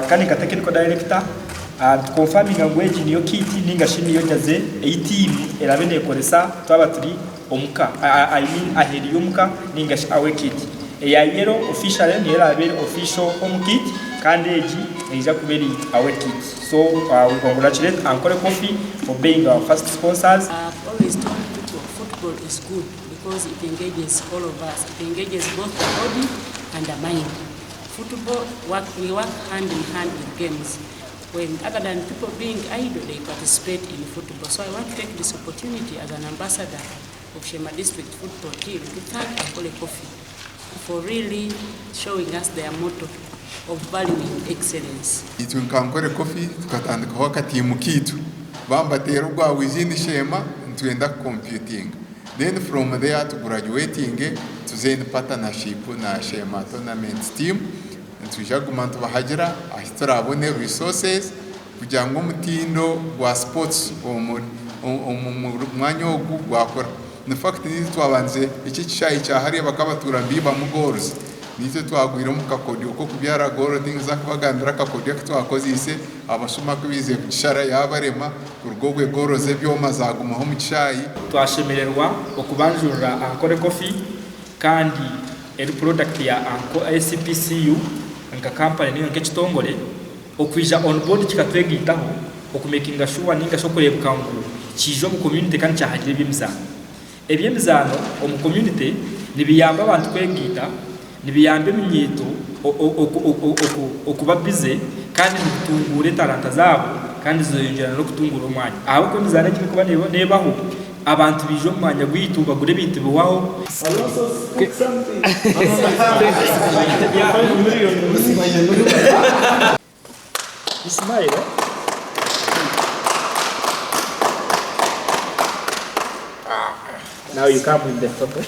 kandi ka technical director confirming ngweji niyo kit ninga shini yo jaze e team erabene koresa twaba turi omuka I mean aheri yumuka ninga awe kit ya yero official ni erabene official home kit kandi eji ija kuberi awe kit. So we congratulate Ankole Coffee for being our first sponsors. I've always told people football is good because it engages all of us. It engages both the body and the mind. Football, we work hand in hand with games. When other than people being idle, they participate in football. So I want to take this opportunity as an ambassador of Shema District Football Team to thank Ankole Coffee for really showing us their motto of valuing excellence. Itwe Ankole Coffee tukatandikaho akatimu kitu bambatera ubwa wizini Shema ntwenda computing. Then from there to graduating to then partnership na Shema tournament team. Tujaguma tubahagira ahitarabone resources kugira ngo mutindo wa sports umwanya wo gwakora. In fact ni twabanze iki cyayi cyahariye bakabatura mbiba mu goals nizo twagwira mu kakodi uko kubyara goal things zakubagandira kakodi twakozise abashuma kubize kushara yabarema urugogwe goroze byo mazaguma ho mu cyayi. Twashemererwa okubanjura Ankole Coffee kandi eri product ya ACPCU nka company niyo nk'ekitongole okwija on board kikatwegitaho okumakinga sure ninga shokorebuka ngo kijo mu community kandi cyahagire by'imizano eby'imizano mu community nibiyamba abantu kwegita nibiyambe imyito okuba bize kandi bitungure talanta zabo kandi zoyongerana no kutungura umwanya aho ko nizana kimwe kuba nebaho abantu bijo mwanya gwitumba gure bintu biwaho. Ismail. Now you come with the photo.